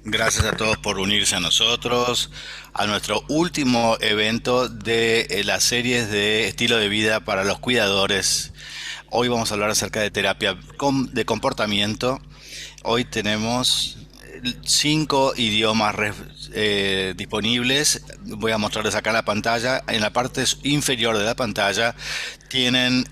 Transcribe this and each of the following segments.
Gracias a todos por unirse a nosotros, a nuestro último evento de las series de estilo de vida para los cuidadores. Hoy vamos a hablar acerca de terapia de comportamiento. Hoy tenemos 5 idiomas disponibles. Voy a mostrarles acá la pantalla. En la parte inferior de la pantalla tienen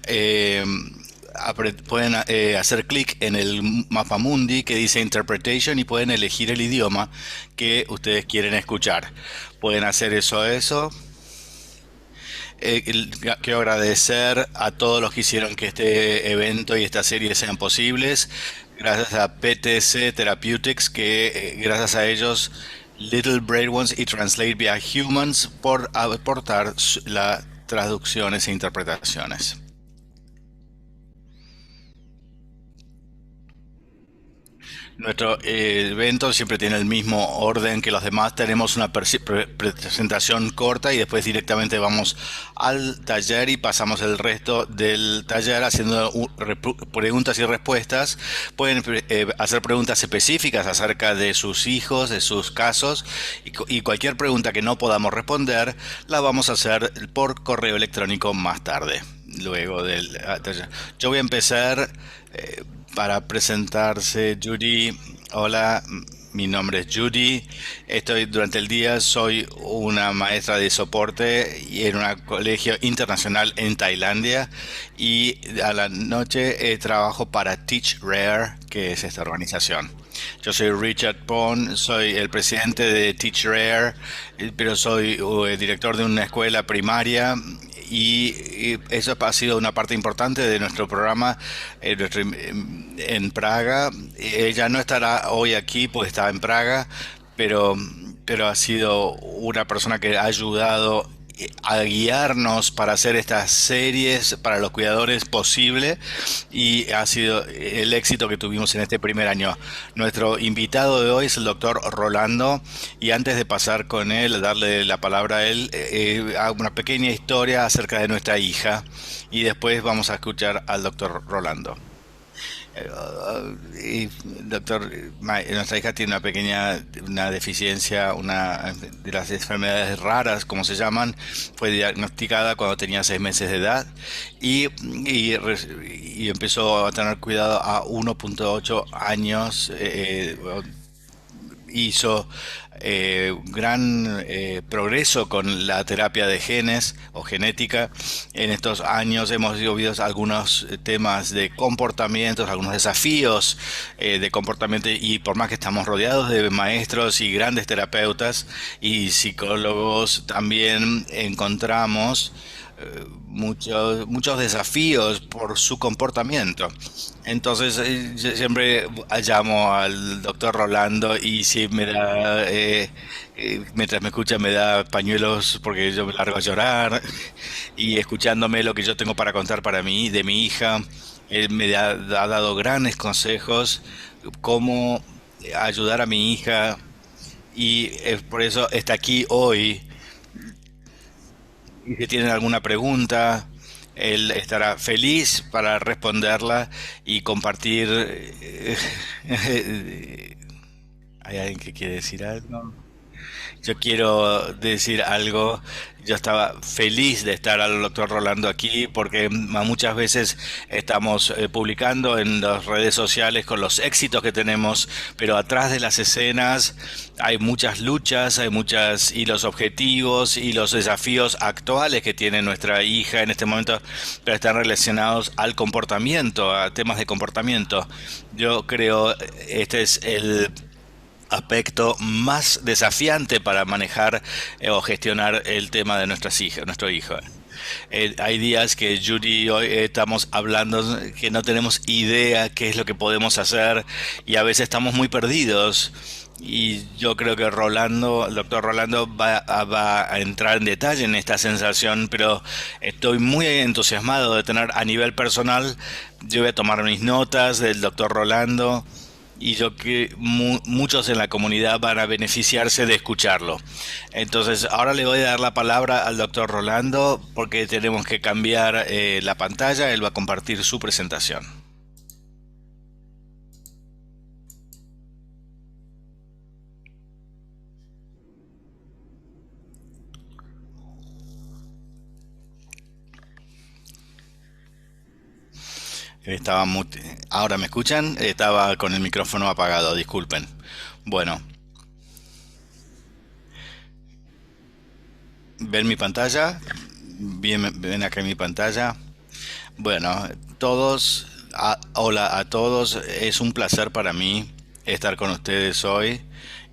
pueden hacer clic en el mapa mundi que dice Interpretation y pueden elegir el idioma que ustedes quieren escuchar. Pueden hacer eso. Quiero agradecer a todos los que hicieron que este evento y esta serie sean posibles. Gracias a PTC Therapeutics, que gracias a ellos Little Brain Ones y Translate via Humans por aportar las traducciones e interpretaciones. Nuestro evento siempre tiene el mismo orden que los demás. Tenemos una presentación corta y después directamente vamos al taller y pasamos el resto del taller haciendo preguntas y respuestas. Pueden hacer preguntas específicas acerca de sus hijos, de sus casos y cualquier pregunta que no podamos responder la vamos a hacer por correo electrónico más tarde, luego del taller. Yo voy a empezar para presentarse. Judy, hola, mi nombre es Judy. Estoy durante el día, soy una maestra de soporte y en un colegio internacional en Tailandia y a la noche trabajo para Teach Rare, que es esta organización. Yo soy Richard Pond, soy el presidente de Teach Rare, pero soy director de una escuela primaria y eso ha sido una parte importante de nuestro programa en Praga. Ella no estará hoy aquí porque está en Praga, pero, pero ha sido una persona que ha ayudado a guiarnos para hacer estas series para los cuidadores posible y ha sido el éxito que tuvimos en este primer año. Nuestro invitado de hoy es el doctor Rolando y antes de pasar con él, darle la palabra a él, hago una pequeña historia acerca de nuestra hija y después vamos a escuchar al doctor Rolando. Y doctor, nuestra hija tiene una deficiencia, una de las enfermedades raras, como se llaman, fue diagnosticada cuando tenía 6 meses de edad y, y empezó a tener cuidado a 1,8 años. Hizo gran progreso con la terapia de genes o genética. En estos años hemos vivido algunos temas de comportamientos, algunos desafíos de comportamiento y por más que estamos rodeados de maestros y grandes terapeutas y psicólogos, también encontramos muchos desafíos por su comportamiento. Entonces, yo siempre llamo al doctor Rolando y si me da, mientras me escucha, me da pañuelos porque yo me largo a llorar y escuchándome lo que yo tengo para contar para mí, de mi hija, él ha dado grandes consejos, cómo ayudar a mi hija y por eso está aquí hoy. Y si tienen alguna pregunta, él estará feliz para responderla y compartir. ¿Hay alguien que quiere decir algo? Yo quiero decir algo. Yo estaba feliz de estar al doctor Rolando aquí porque muchas veces estamos publicando en las redes sociales con los éxitos que tenemos, pero atrás de las escenas hay muchas luchas, hay muchas y los objetivos y los desafíos actuales que tiene nuestra hija en este momento, pero están relacionados al comportamiento, a temas de comportamiento. Yo creo este es el aspecto más desafiante para manejar o gestionar el tema de nuestras hijas, nuestro hijo. Hay días que Judy y hoy estamos hablando que no tenemos idea qué es lo que podemos hacer y a veces estamos muy perdidos. Y yo creo que Rolando, el doctor Rolando va a entrar en detalle en esta sensación, pero estoy muy entusiasmado de tener a nivel personal. Yo voy a tomar mis notas del doctor Rolando y yo que muchos en la comunidad van a beneficiarse de escucharlo. Entonces, ahora le voy a dar la palabra al doctor Rolando porque tenemos que cambiar la pantalla. Él va a compartir su presentación. Estaba Ahora me escuchan, estaba con el micrófono apagado, disculpen. Bueno, ¿ven mi pantalla? Bien, ven acá en mi pantalla. Bueno, hola a todos, es un placer para mí estar con ustedes hoy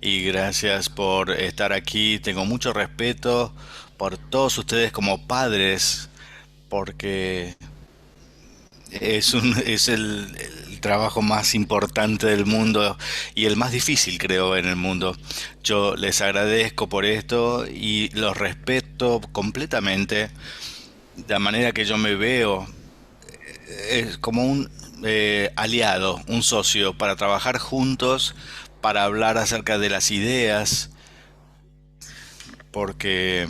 y gracias por estar aquí. Tengo mucho respeto por todos ustedes como padres, porque es el trabajo más importante del mundo y el más difícil, creo, en el mundo. Yo les agradezco por esto y los respeto completamente. De la manera que yo me veo es como un aliado, un socio para trabajar juntos, para hablar acerca de las ideas, porque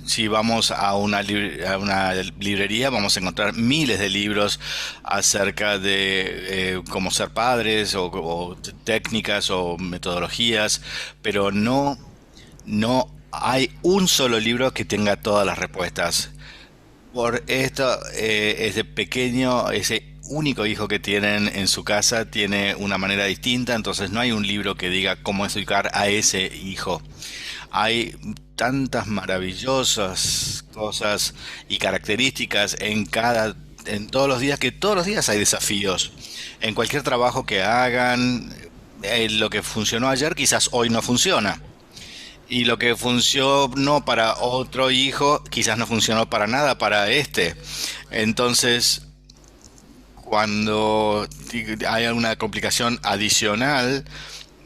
si vamos a a una librería, vamos a encontrar miles de libros acerca de cómo ser padres o técnicas o metodologías, pero no hay un solo libro que tenga todas las respuestas. Por esto, ese pequeño, ese único hijo que tienen en su casa tiene una manera distinta, entonces no hay un libro que diga cómo educar a ese hijo. Hay tantas maravillosas cosas y características en todos los días, que todos los días hay desafíos. En cualquier trabajo que hagan, lo que funcionó ayer quizás hoy no funciona. Y lo que funcionó para otro hijo quizás no funcionó para nada para este. Entonces, cuando hay alguna complicación adicional,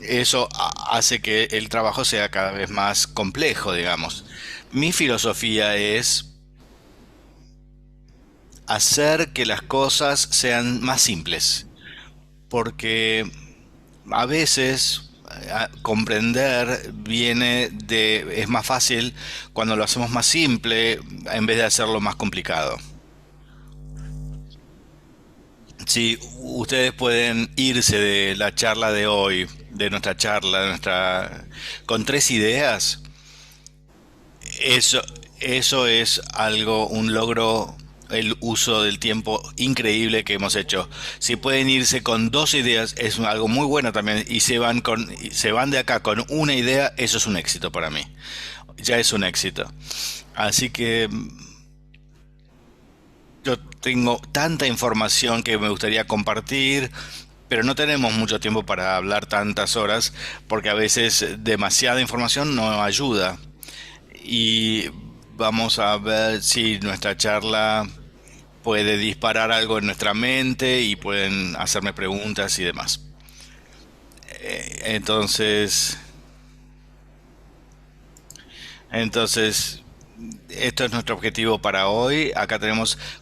eso hace que el trabajo sea cada vez más complejo, digamos. Mi filosofía es hacer que las cosas sean más simples, porque a veces comprender es más fácil cuando lo hacemos más simple en vez de hacerlo más complicado. Si ustedes pueden irse de la charla de hoy, de nuestra charla, con tres ideas, eso, eso es algo, un logro, el uso del tiempo increíble que hemos hecho. Si pueden irse con dos ideas, es algo muy bueno también. Y se van de acá con una idea, eso es un éxito para mí. Ya es un éxito. Así que yo tengo tanta información que me gustaría compartir, pero no tenemos mucho tiempo para hablar tantas horas, porque a veces demasiada información no ayuda. Y vamos a ver si nuestra charla puede disparar algo en nuestra mente y pueden hacerme preguntas y demás. Entonces, entonces, esto es nuestro objetivo para hoy. Acá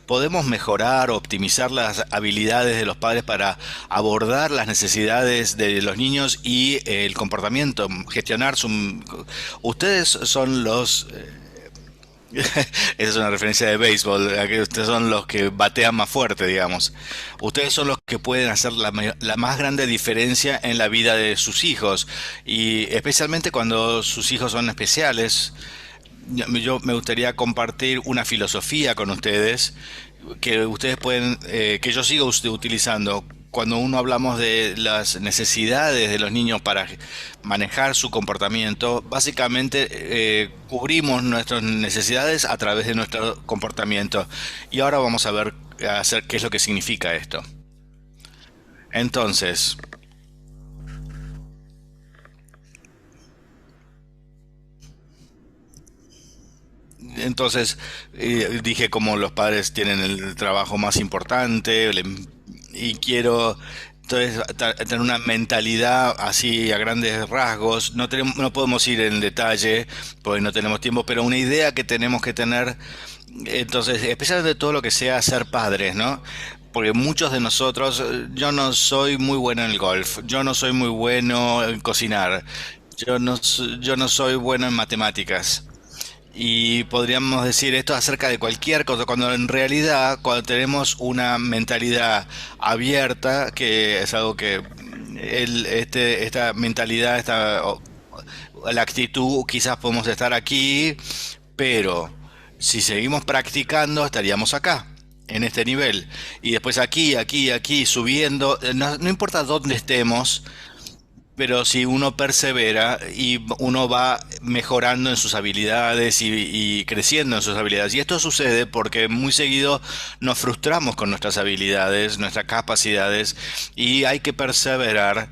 podemos mejorar o optimizar las habilidades de los padres para abordar las necesidades de los niños y el comportamiento, gestionar su... Ustedes son los esa es una referencia de béisbol, a que ustedes son los que batean más fuerte, digamos. Ustedes son los que pueden hacer la más grande diferencia en la vida de sus hijos, y especialmente cuando sus hijos son especiales. Yo me gustaría compartir una filosofía con ustedes que ustedes pueden, que yo sigo utilizando. Cuando uno hablamos de las necesidades de los niños para manejar su comportamiento, básicamente cubrimos nuestras necesidades a través de nuestro comportamiento. Y ahora vamos a ver hacer qué es lo que significa esto. Entonces, dije como los padres tienen el trabajo más importante y quiero entonces tener una mentalidad así a grandes rasgos. No podemos ir en detalle porque no tenemos tiempo, pero una idea que tenemos que tener, entonces, especialmente todo lo que sea ser padres, ¿no? Porque muchos de nosotros, yo no soy muy bueno en el golf, yo no soy muy bueno en cocinar, yo no soy bueno en matemáticas. Y podríamos decir esto acerca de cualquier cosa, cuando en realidad, cuando tenemos una mentalidad abierta, que es algo que esta mentalidad, la actitud, quizás podemos estar aquí, pero si seguimos practicando, estaríamos acá. en este nivel. Y después aquí, aquí, aquí, subiendo. No, no importa dónde estemos, pero si uno persevera y uno va mejorando en sus habilidades y creciendo en sus habilidades. Y esto sucede porque muy seguido nos frustramos con nuestras habilidades, nuestras capacidades, y hay que perseverar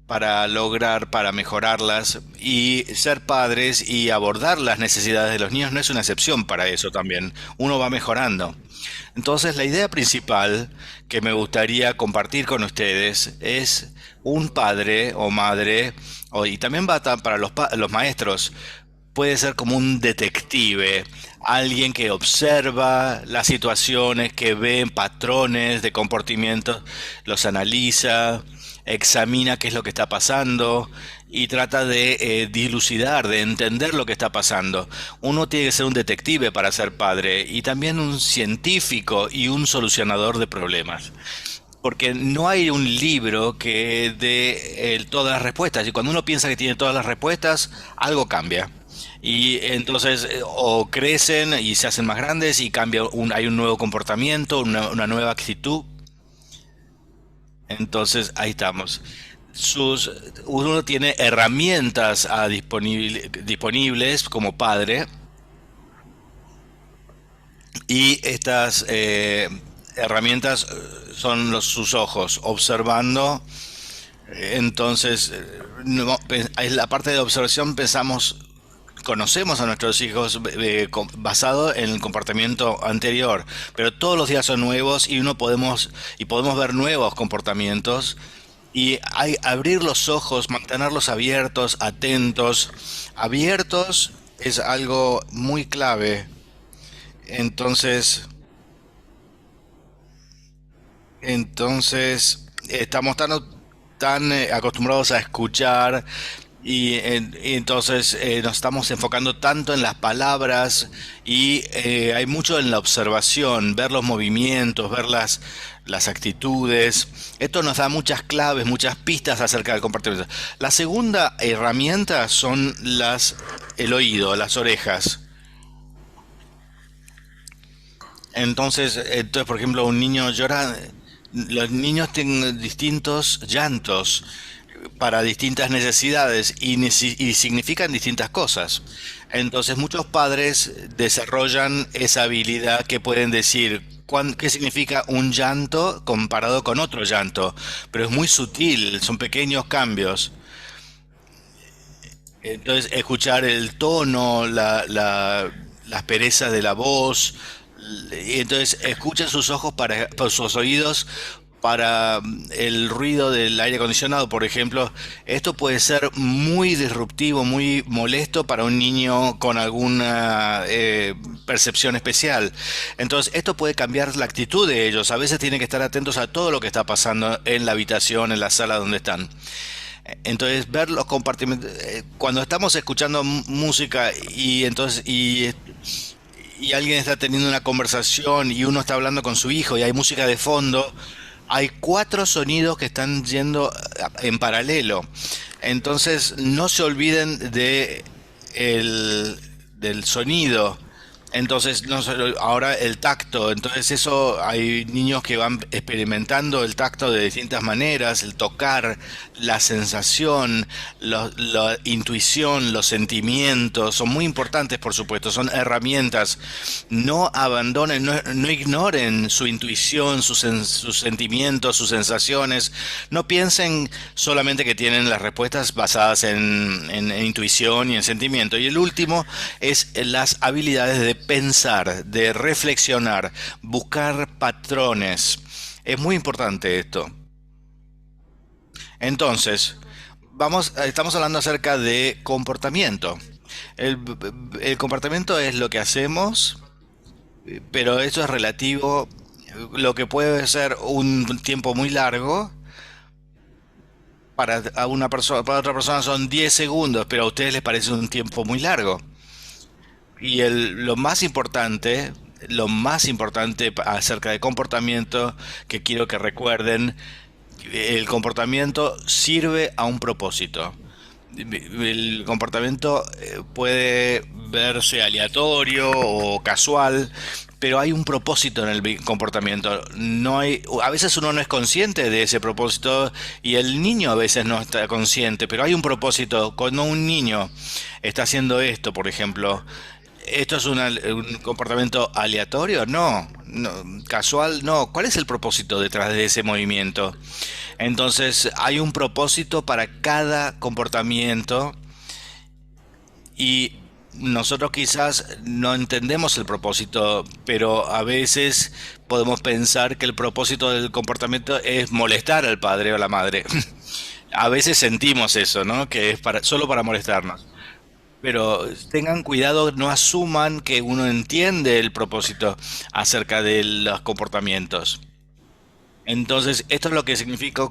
para lograr, para mejorarlas y ser padres y abordar las necesidades de los niños no es una excepción para eso también. Uno va mejorando. Entonces, la idea principal que me gustaría compartir con ustedes es un padre o madre, y también va para los maestros, puede ser como un detective, alguien que observa las situaciones, que ve patrones de comportamiento, los analiza, examina qué es lo que está pasando y trata de dilucidar, de entender lo que está pasando. Uno tiene que ser un detective para ser padre y también un científico y un solucionador de problemas. Porque no hay un libro que dé todas las respuestas. Y cuando uno piensa que tiene todas las respuestas, algo cambia. Y entonces o crecen y se hacen más grandes y cambia hay un nuevo comportamiento, una nueva actitud. Entonces ahí estamos. Sus, uno tiene herramientas disponibles como padre y estas herramientas son sus ojos, observando. Entonces, en la parte de observación pensamos, conocemos a nuestros hijos basado en el comportamiento anterior, pero todos los días son nuevos y podemos ver nuevos comportamientos y hay abrir los ojos, mantenerlos abiertos, atentos. Abiertos es algo muy clave. Entonces, estamos tan acostumbrados a escuchar y entonces nos estamos enfocando tanto en las palabras y hay mucho en la observación, ver los movimientos, ver las actitudes. Esto nos da muchas claves, muchas pistas acerca del comportamiento. La segunda herramienta son el oído, las orejas. Entonces, por ejemplo, un niño llora, los niños tienen distintos llantos para distintas necesidades y significan distintas cosas. Entonces, muchos padres desarrollan esa habilidad que pueden decir qué significa un llanto comparado con otro llanto, pero es muy sutil, son pequeños cambios. Entonces, escuchar el tono, la aspereza de la voz, y entonces escuchan sus ojos por sus oídos para el ruido del aire acondicionado, por ejemplo. Esto puede ser muy disruptivo, muy molesto para un niño con alguna percepción especial. Entonces, esto puede cambiar la actitud de ellos. A veces tienen que estar atentos a todo lo que está pasando en la habitación, en la sala donde están. Entonces, ver los compartimentos, cuando estamos escuchando música y alguien está teniendo una conversación y uno está hablando con su hijo y hay música de fondo, hay cuatro sonidos que están yendo en paralelo. Entonces, no se olviden el- del sonido. Entonces, no solo- ahora el tacto. Entonces, eso hay niños que van experimentando el tacto de distintas maneras, el tocar, la sensación, la intuición, los sentimientos, son muy importantes, por supuesto, son herramientas. No abandonen, no ignoren su intuición, sus sentimientos, sus sensaciones. No piensen solamente que tienen las respuestas basadas en intuición y en sentimiento. Y el último es las habilidades de pensar, de reflexionar, buscar patrones. Es muy importante esto. Entonces, estamos hablando acerca de comportamiento. El, el comportamiento es lo que hacemos, pero eso es relativo. Lo que puede ser un tiempo muy largo, para una persona, para otra persona son 10 segundos, pero a ustedes les parece un tiempo muy largo. Y lo más importante acerca de comportamiento que quiero que recuerden, el comportamiento sirve a un propósito. El comportamiento puede verse aleatorio o casual, pero hay un propósito en el comportamiento. No hay, a veces uno no es consciente de ese propósito y el niño a veces no está consciente, pero hay un propósito. Cuando un niño está haciendo esto, por ejemplo, ¿esto es un comportamiento aleatorio? No, no, casual, no. ¿Cuál es el propósito detrás de ese movimiento? Entonces, hay un propósito para cada comportamiento y nosotros quizás no entendemos el propósito, pero a veces podemos pensar que el propósito del comportamiento es molestar al padre o la madre. A veces sentimos eso, ¿no? Que es solo para molestarnos. Pero tengan cuidado, no asuman que uno entiende el propósito acerca de los comportamientos. Entonces, esto es lo que significa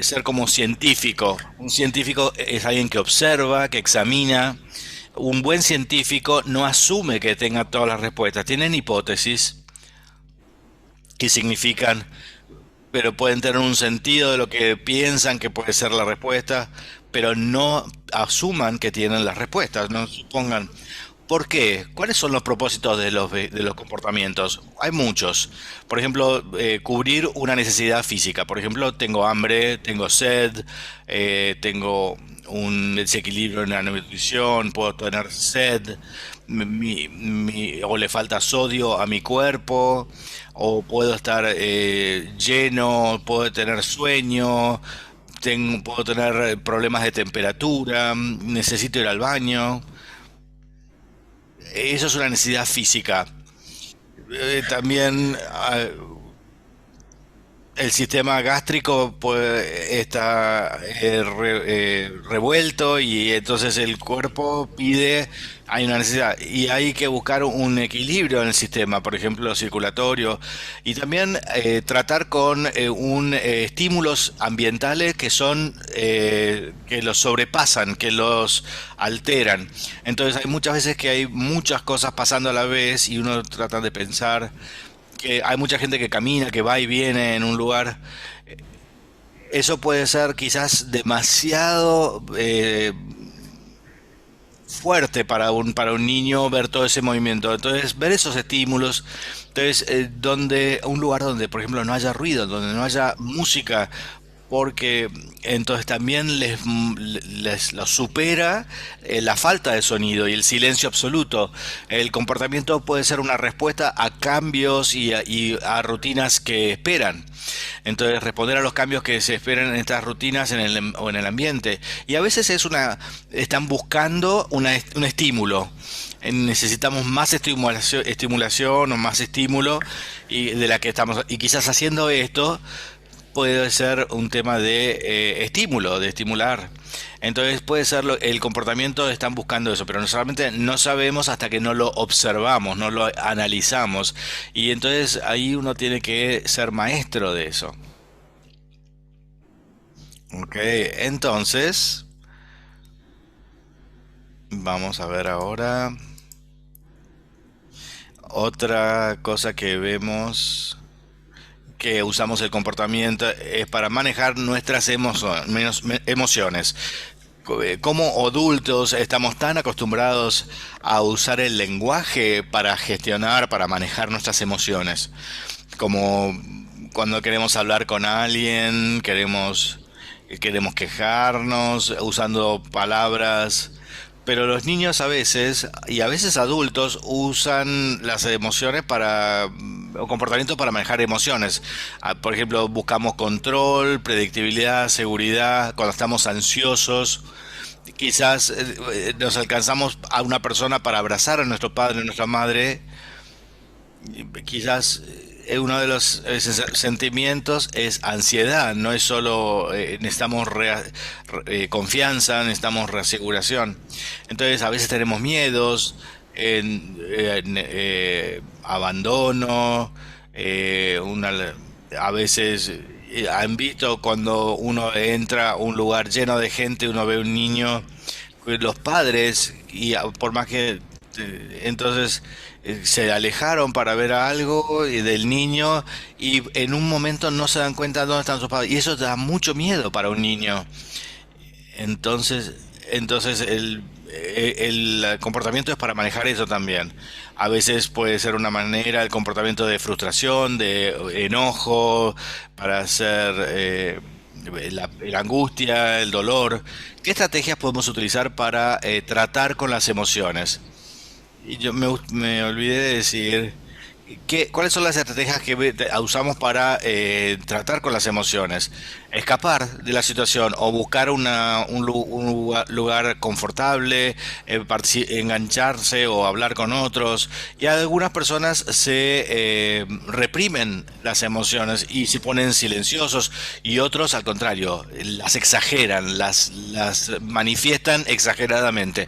ser como científico. Un científico es alguien que observa, que examina. Un buen científico no asume que tenga todas las respuestas. Tienen hipótesis que significan, pero pueden tener un sentido de lo que piensan que puede ser la respuesta, pero no asuman que tienen las respuestas, no supongan. ¿Por qué? ¿Cuáles son los propósitos de de los comportamientos? Hay muchos. Por ejemplo, cubrir una necesidad física. Por ejemplo, tengo hambre, tengo sed, tengo un desequilibrio en la nutrición, puedo tener sed, o le falta sodio a mi cuerpo, o puedo estar lleno, puedo tener sueño, puedo tener problemas de temperatura, necesito ir al baño. Eso es una necesidad física. También el sistema gástrico pues, está revuelto y entonces el cuerpo pide, hay una necesidad y hay que buscar un equilibrio en el sistema, por ejemplo, circulatorio, y también tratar con estímulos ambientales que son que los sobrepasan, que los alteran. Entonces hay muchas veces que hay muchas cosas pasando a la vez y uno trata de pensar que hay mucha gente que camina, que va y viene en un lugar. Eso puede ser quizás demasiado fuerte para un niño ver todo ese movimiento. Entonces, ver esos estímulos, entonces, donde, un lugar donde, por ejemplo, no haya ruido, donde no haya música, porque entonces también les lo supera la falta de sonido y el silencio absoluto. El comportamiento puede ser una respuesta a cambios y a rutinas que esperan. Entonces, responder a los cambios que se esperan en estas rutinas o en el ambiente. Y a veces están buscando un estímulo. Necesitamos más estimulación o más estímulo y de la que estamos. Y quizás haciendo esto puede ser un tema de estímulo, de estimular. Entonces puede ser el comportamiento, están buscando eso, pero solamente no sabemos hasta que no lo observamos, no lo analizamos. Y entonces ahí uno tiene que ser maestro de eso. Ok, entonces vamos a ver ahora otra cosa que vemos que usamos el comportamiento es para manejar nuestras emociones. Como adultos estamos tan acostumbrados a usar el lenguaje para gestionar, para manejar nuestras emociones. Como cuando queremos hablar con alguien, queremos quejarnos usando palabras, pero los niños a veces, y a veces adultos, usan las emociones o comportamientos para manejar emociones. Por ejemplo, buscamos control, predictibilidad, seguridad, cuando estamos ansiosos. Quizás nos alcanzamos a una persona para abrazar a nuestro padre, a nuestra madre. Quizás uno de los sentimientos es ansiedad, no es solo necesitamos confianza, necesitamos reaseguración. Entonces a veces tenemos miedos, abandono, a veces han visto cuando uno entra a un lugar lleno de gente, uno ve un niño, los padres, y por más que entonces se alejaron para ver algo del niño y en un momento no se dan cuenta dónde están sus padres y eso da mucho miedo para un niño. Entonces, entonces el comportamiento es para manejar eso también. A veces puede ser una manera el comportamiento de frustración, de enojo, para hacer la angustia, el dolor. ¿Qué estrategias podemos utilizar para tratar con las emociones? Y me olvidé de decir, ¿cuáles son las estrategias que usamos para tratar con las emociones? Escapar de la situación o buscar un lugar confortable, engancharse o hablar con otros. Y algunas personas se reprimen las emociones y se ponen silenciosos y otros al contrario, las exageran, las manifiestan exageradamente.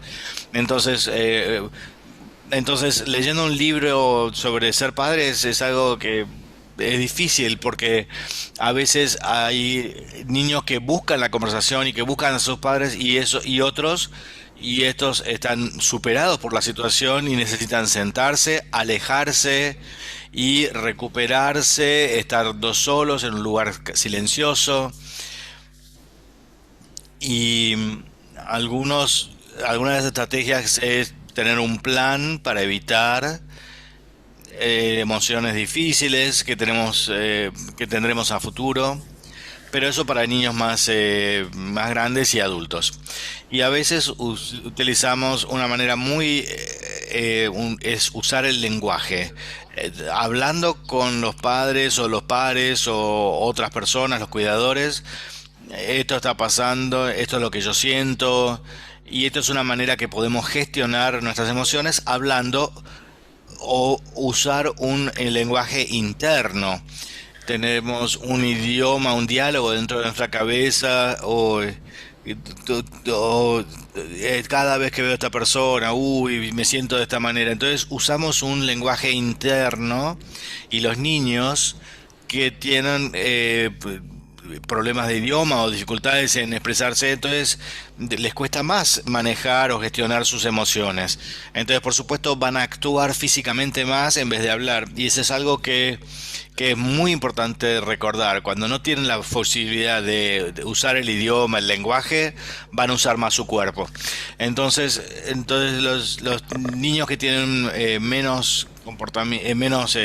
Entonces, leyendo un libro sobre ser padres es algo que es difícil porque a veces hay niños que buscan la conversación y que buscan a sus padres y estos están superados por la situación y necesitan sentarse, alejarse y recuperarse, estar dos solos en un lugar silencioso y algunas de las estrategias es tener un plan para evitar emociones difíciles que tendremos a futuro, pero eso para niños más grandes y adultos. Y a veces utilizamos una manera es usar el lenguaje. Hablando con los padres o los pares o otras personas, los cuidadores, esto está pasando, esto es lo que yo siento, y esto es una manera que podemos gestionar nuestras emociones hablando o usar un lenguaje interno. Tenemos un idioma, un diálogo dentro de nuestra cabeza cada vez que veo a esta persona, uy, me siento de esta manera. Entonces usamos un lenguaje interno y los niños que tienen problemas de idioma o dificultades en expresarse, entonces les cuesta más manejar o gestionar sus emociones. Entonces, por supuesto, van a actuar físicamente más en vez de hablar. Y eso es algo que es muy importante recordar. Cuando no tienen la posibilidad de usar el idioma, el lenguaje, van a usar más su cuerpo. Entonces los niños que tienen menos comportamiento, menos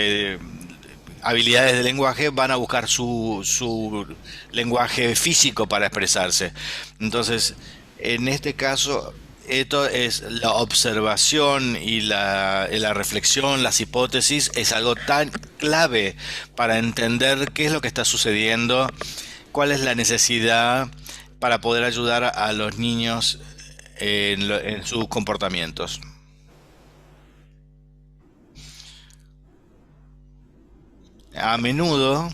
habilidades de lenguaje van a buscar su lenguaje físico para expresarse. Entonces, en este caso, esto es la observación y la reflexión, las hipótesis, es algo tan clave para entender qué es lo que está sucediendo, cuál es la necesidad para poder ayudar a los niños en sus comportamientos. A menudo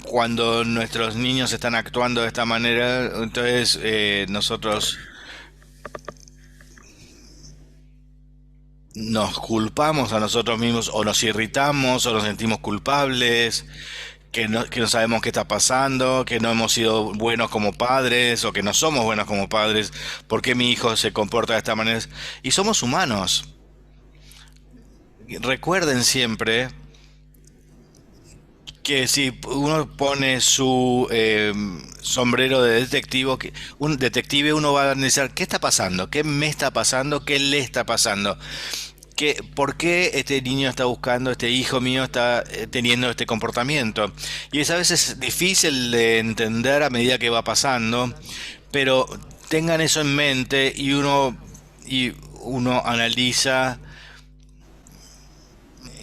cuando nuestros niños están actuando de esta manera, entonces nosotros nos culpamos a nosotros mismos o nos irritamos o nos sentimos culpables, que no sabemos qué está pasando, que no hemos sido buenos como padres o que no somos buenos como padres, por qué mi hijo se comporta de esta manera. Y somos humanos. Recuerden siempre que si uno pone su sombrero de detectivo, un detective, uno va a analizar qué está pasando, qué me está pasando, qué le está pasando, por qué este niño está buscando, este hijo mío está teniendo este comportamiento. Y es a veces difícil de entender a medida que va pasando, pero tengan eso en mente y uno analiza,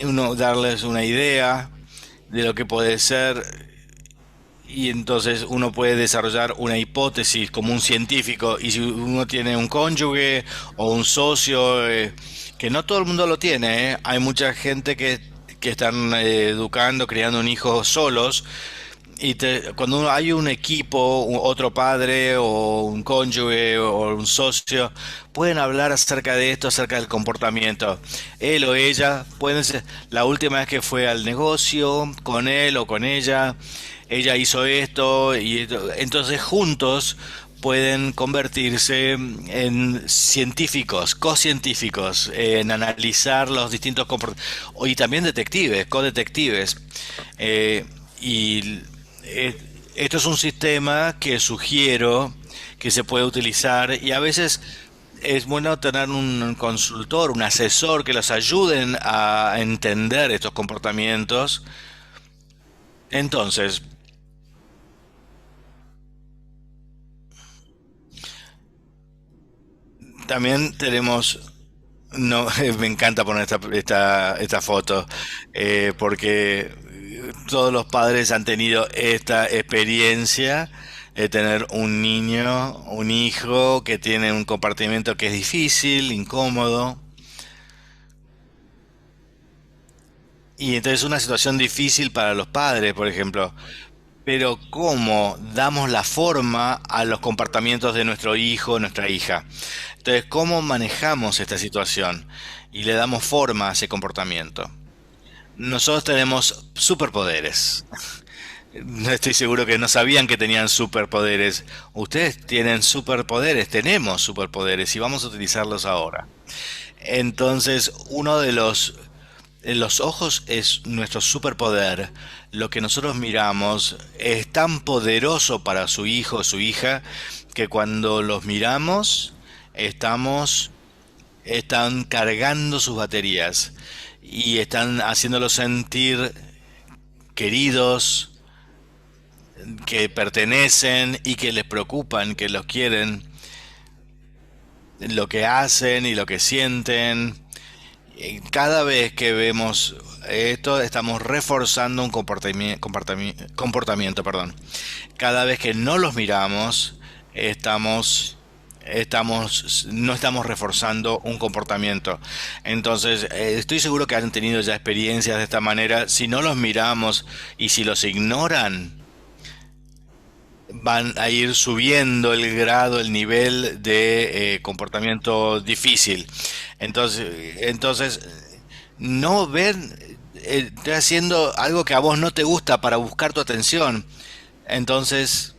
uno darles una idea de lo que puede ser y entonces uno puede desarrollar una hipótesis como un científico y si uno tiene un cónyuge o un socio, que no todo el mundo lo tiene, hay mucha gente que están educando, criando un hijo solos y cuando hay un equipo, otro padre o un cónyuge o un socio, pueden hablar acerca de esto, acerca del comportamiento. Él o ella, pueden ser, la última vez que fue al negocio, con él o con ella hizo esto entonces juntos pueden convertirse en científicos, cocientíficos, en analizar los distintos comportamientos, y también detectives, codetectives. Eh, y eh, Esto es un sistema que sugiero que se puede utilizar y a veces es bueno tener un consultor, un asesor que los ayuden a entender estos comportamientos. Entonces, también tenemos, no, me encanta poner esta foto, porque todos los padres han tenido esta experiencia de tener un niño, un hijo que tiene un comportamiento que es difícil, incómodo, y entonces es una situación difícil para los padres, por ejemplo. Pero ¿cómo damos la forma a los comportamientos de nuestro hijo, nuestra hija? Entonces, ¿cómo manejamos esta situación y le damos forma a ese comportamiento? Nosotros tenemos superpoderes. No estoy seguro que no sabían que tenían superpoderes. Ustedes tienen superpoderes, tenemos superpoderes y vamos a utilizarlos ahora. Entonces, uno de los ojos es nuestro superpoder. Lo que nosotros miramos es tan poderoso para su hijo o su hija que cuando los miramos estamos están cargando sus baterías y están haciéndolos sentir queridos, que pertenecen y que les preocupan, que los quieren, lo que hacen y lo que sienten. Cada vez que vemos esto, estamos reforzando un comportamiento, perdón. Cada vez que no los miramos, no estamos reforzando un comportamiento. Entonces, estoy seguro que han tenido ya experiencias de esta manera. Si no los miramos y si los ignoran, van a ir subiendo el grado, el nivel de comportamiento difícil. Entonces, no ven, estoy haciendo algo que a vos no te gusta para buscar tu atención. Entonces,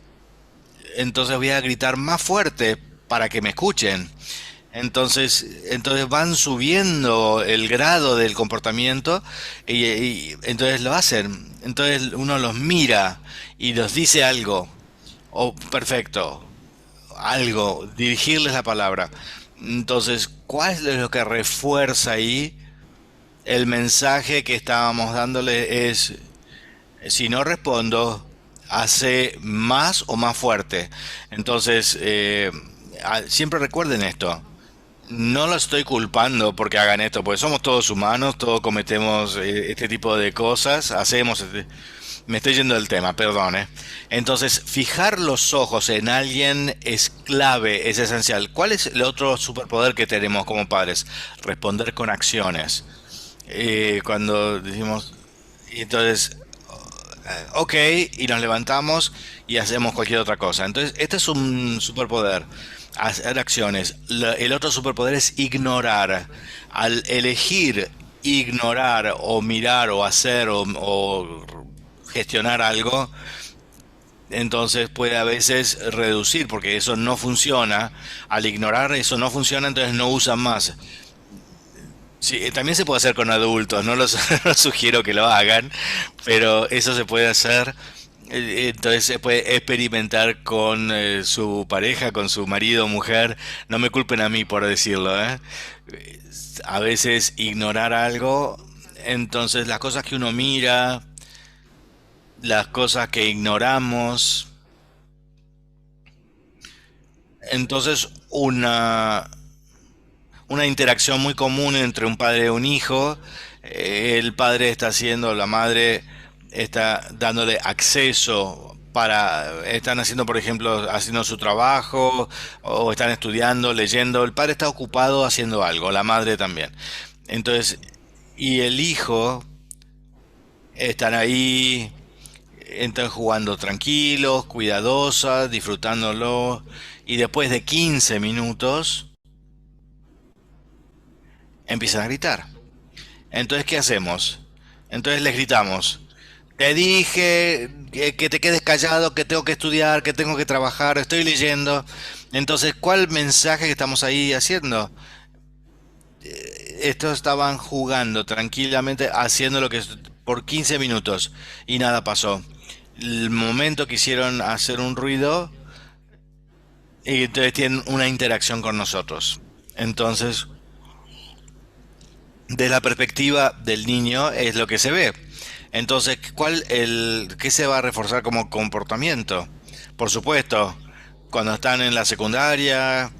entonces voy a gritar más fuerte para que me escuchen. Entonces van subiendo el grado del comportamiento y entonces lo hacen. Entonces uno los mira y los dice algo. Oh, perfecto. Algo, dirigirles la palabra. Entonces, ¿cuál es lo que refuerza ahí? El mensaje que estábamos dándole es, si no respondo, hace más o más fuerte. Entonces, siempre recuerden esto. No lo estoy culpando porque hagan esto, porque somos todos humanos, todos cometemos este tipo de cosas, me estoy yendo del tema, perdone. Entonces, fijar los ojos en alguien es clave, es esencial. ¿Cuál es el otro superpoder que tenemos como padres? Responder con acciones. Cuando decimos, y entonces, ok, y nos levantamos y hacemos cualquier otra cosa. Entonces, este es un superpoder, hacer acciones. El otro superpoder es ignorar. Al elegir ignorar o mirar o hacer o gestionar algo, entonces puede a veces reducir, porque eso no funciona. Al ignorar eso no funciona, entonces no usan más. Sí, también se puede hacer con adultos, no los, no sugiero que lo hagan, pero eso se puede hacer. Entonces se puede experimentar con su pareja, con su marido o mujer. No me culpen a mí por decirlo, ¿eh? A veces ignorar algo, entonces las cosas que uno mira, las cosas que ignoramos, entonces una interacción muy común entre un padre y un hijo. El padre está haciendo, la madre está dándole acceso están haciendo, por ejemplo, haciendo su trabajo o están estudiando, leyendo. El padre está ocupado haciendo algo, la madre también. Entonces, y el hijo están ahí, están jugando tranquilos, cuidadosas, disfrutándolo. Y después de 15 minutos empiezan a gritar. Entonces, ¿qué hacemos? Entonces les gritamos. Te dije que te quedes callado, que tengo que estudiar, que tengo que trabajar, estoy leyendo. Entonces, ¿cuál mensaje que estamos ahí haciendo? Estos estaban jugando tranquilamente, haciendo lo que por 15 minutos y nada pasó. El momento quisieron hacer un ruido y entonces tienen una interacción con nosotros. Entonces, de la perspectiva del niño es lo que se ve. Entonces, ¿qué se va a reforzar como comportamiento? Por supuesto, cuando están en la secundaria,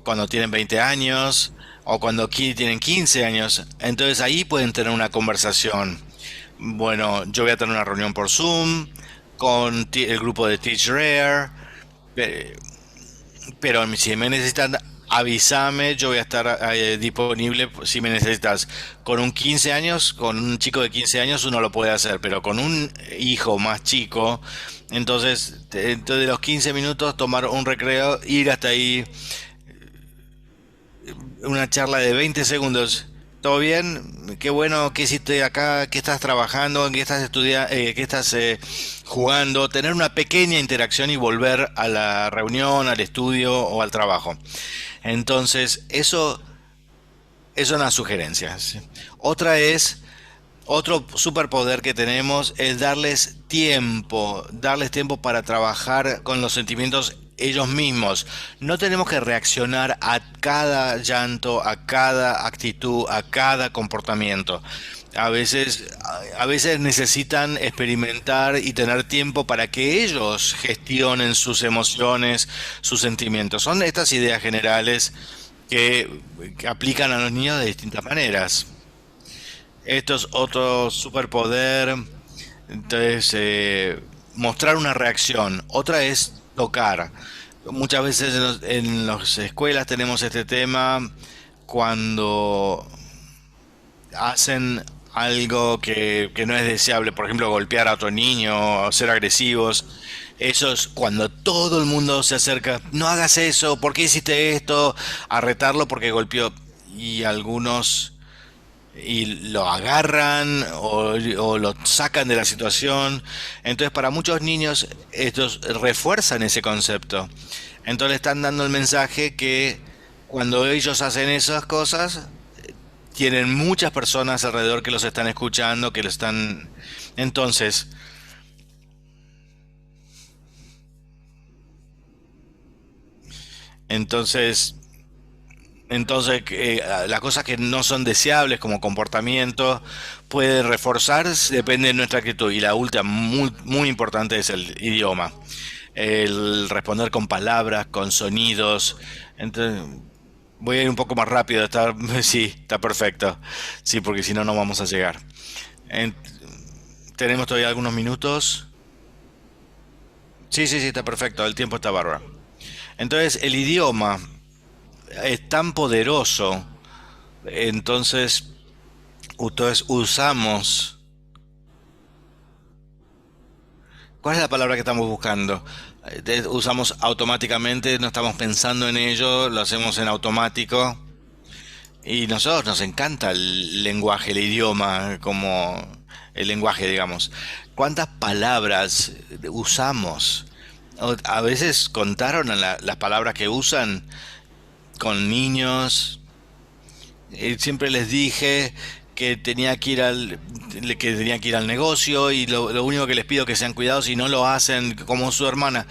cuando tienen 20 años o cuando tienen 15 años, entonces ahí pueden tener una conversación. Bueno, yo voy a tener una reunión por Zoom con el grupo de Teach Rare, pero si me necesitan, avísame, yo voy a estar disponible si me necesitas. Con un 15 años, con un chico de 15 años uno lo puede hacer, pero con un hijo más chico, entonces de los 15 minutos tomar un recreo, ir hasta ahí, una charla de 20 segundos. ¿Todo bien? Qué bueno, ¿qué hiciste acá? ¿Qué estás trabajando? ¿En qué estás estudiando? ¿Qué estás jugando? Tener una pequeña interacción y volver a la reunión, al estudio o al trabajo. Entonces, eso es una sugerencia. ¿Sí? Otra es, otro superpoder que tenemos es darles tiempo para trabajar con los sentimientos ellos mismos. No tenemos que reaccionar a cada llanto, a cada actitud, a cada comportamiento. A veces necesitan experimentar y tener tiempo para que ellos gestionen sus emociones, sus sentimientos. Son estas ideas generales que aplican a los niños de distintas maneras. Esto es otro superpoder. Entonces, mostrar una reacción. Otra es tocar. Muchas veces en las escuelas tenemos este tema cuando hacen algo que no es deseable, por ejemplo, golpear a otro niño o ser agresivos. Eso es cuando todo el mundo se acerca, no hagas eso, ¿por qué hiciste esto? A retarlo porque golpeó. Y algunos lo agarran o lo sacan de la situación. Entonces, para muchos niños, estos refuerzan ese concepto. Entonces, le están dando el mensaje que cuando ellos hacen esas cosas, tienen muchas personas alrededor que los están escuchando, que lo están... Entonces, entonces, entonces, las cosas que no son deseables como comportamiento pueden reforzarse, depende de nuestra actitud. Y la última, muy, muy importante, es el idioma. El responder con palabras, con sonidos. Entonces, voy a ir un poco más rápido. Sí, está perfecto. Sí, porque si no, no vamos a llegar. En- Tenemos todavía algunos minutos. Sí, sí, sí, está perfecto. El tiempo está bárbaro. Entonces, el idioma es tan poderoso. Entonces usamos. ¿Cuál es la palabra que estamos buscando? Usamos automáticamente, no estamos pensando en ello, lo hacemos en automático. Y nosotros nos encanta el lenguaje, el idioma, como el lenguaje, digamos. ¿Cuántas palabras usamos? A veces contaron las palabras que usan con niños. Siempre les dije que tenía que ir al negocio y lo único que les pido es que sean cuidados y no lo hacen como su hermana.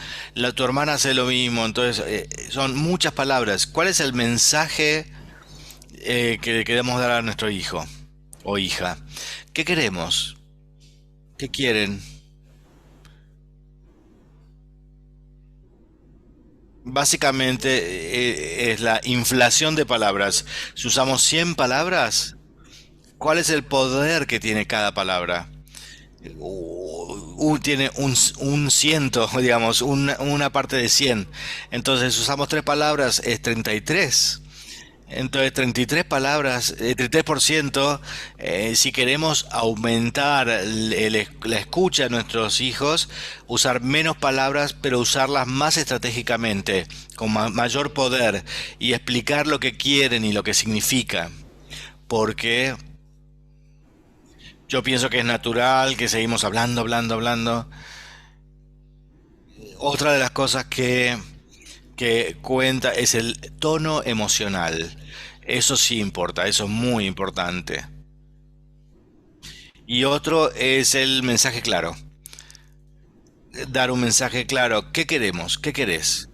Tu hermana hace lo mismo, entonces son muchas palabras. ¿Cuál es el mensaje que le queremos dar a nuestro hijo o hija? ¿Qué queremos? ¿Qué quieren? Básicamente es la inflación de palabras. Si usamos 100 palabras, ¿cuál es el poder que tiene cada palabra? Tiene un ciento, digamos, una parte de 100. Entonces usamos tres palabras, es 33. Entonces 33 palabras, 33%, si queremos aumentar la escucha de nuestros hijos, usar menos palabras, pero usarlas más estratégicamente, con mayor poder, y explicar lo que quieren y lo que significa. Porque yo pienso que es natural que seguimos hablando, hablando, hablando. Otra de las cosas que cuenta es el tono emocional. Eso sí importa, eso es muy importante. Y otro es el mensaje claro. Dar un mensaje claro. ¿Qué queremos? ¿Qué querés?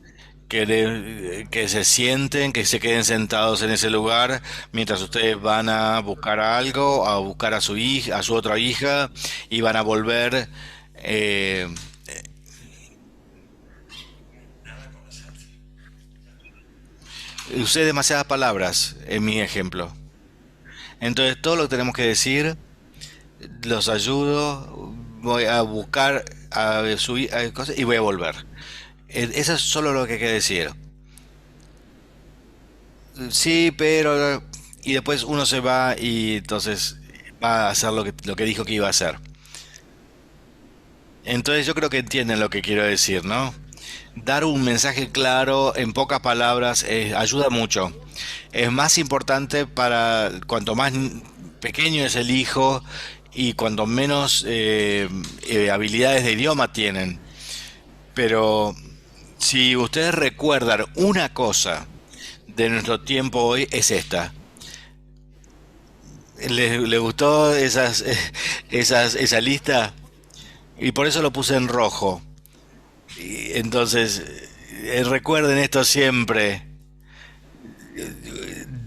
que se sienten, que se queden sentados en ese lugar mientras ustedes van a buscar algo, a buscar a su hija, a su otra hija, y van a volver. eh, Usé demasiadas palabras en mi ejemplo. Entonces todo lo que tenemos que decir, los ayudo, voy a buscar a subir a cosas y voy a volver. Eso es solo lo que hay que decir. Sí, pero... Y después uno se va y entonces va a hacer lo que dijo que iba a hacer. Entonces yo creo que entienden lo que quiero decir, ¿no? Dar un mensaje claro en pocas palabras ayuda mucho. Es más importante para cuanto más pequeño es el hijo y cuanto menos habilidades de idioma tienen. Pero si ustedes recuerdan una cosa de nuestro tiempo hoy es esta. ¿Le gustó esa lista? Y por eso lo puse en rojo. Y entonces, recuerden esto siempre.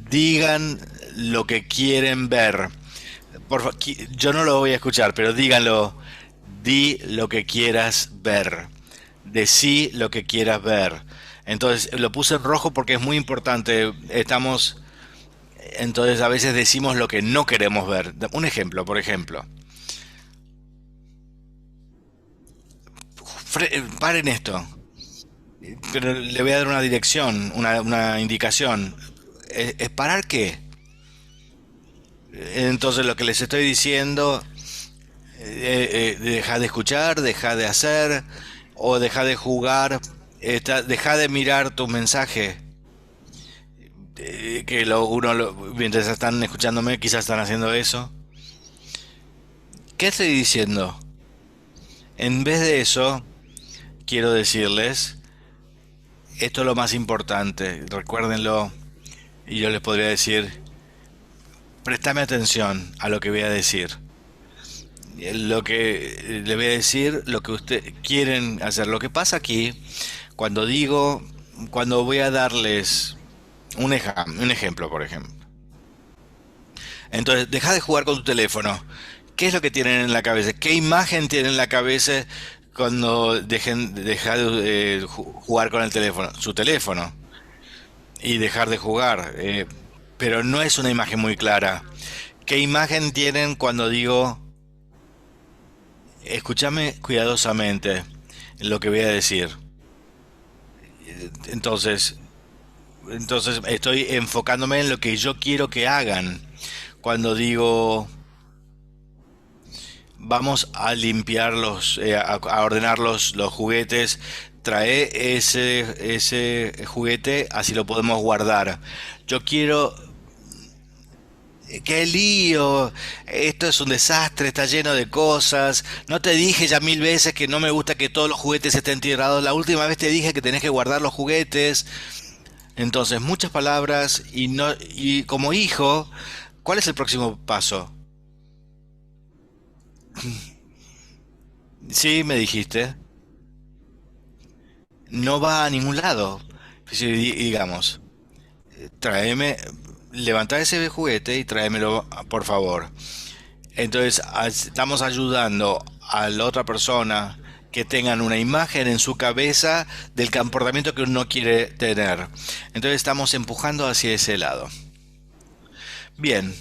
Digan lo que quieren ver. Yo no lo voy a escuchar, pero díganlo. Di lo que quieras ver. Decí lo que quieras ver. Entonces, lo puse en rojo porque es muy importante. Entonces a veces decimos lo que no queremos ver. Un ejemplo, por ejemplo. Paren esto. Pero le voy a dar una dirección, una indicación. ¿Es parar qué? Entonces lo que les estoy diciendo, deja de escuchar, deja de hacer, o deja de jugar, deja de mirar tu mensaje. Mientras están escuchándome, quizás están haciendo eso. ¿Qué estoy diciendo? En vez de eso, quiero decirles, esto es lo más importante, recuérdenlo, y yo les podría decir, préstame atención a lo que voy a decir. Lo que le voy a decir, lo que ustedes quieren hacer. Lo que pasa aquí, cuando digo, cuando voy a darles un ejemplo, por ejemplo. Entonces, deja de jugar con tu teléfono. ¿Qué es lo que tienen en la cabeza? ¿Qué imagen tienen en la cabeza cuando dejar de jugar con el teléfono? Su teléfono. Y dejar de jugar. Pero no es una imagen muy clara. ¿Qué imagen tienen cuando digo, escúchame cuidadosamente lo que voy a decir? Entonces, entonces estoy enfocándome en lo que yo quiero que hagan. Cuando digo, vamos a limpiar a ordenar los juguetes, trae ese juguete, así lo podemos guardar. Yo quiero... ¡Qué lío! Esto es un desastre, está lleno de cosas. No te dije ya mil veces que no me gusta que todos los juguetes estén tirados. La última vez te dije que tenés que guardar los juguetes. Entonces, muchas palabras y no y como hijo, ¿cuál es el próximo paso? Sí, me dijiste. No va a ningún lado. Si digamos, tráeme, levanta ese juguete y tráemelo, por favor. Entonces, estamos ayudando a la otra persona que tengan una imagen en su cabeza del comportamiento que uno quiere tener. Entonces, estamos empujando hacia ese lado. Bien,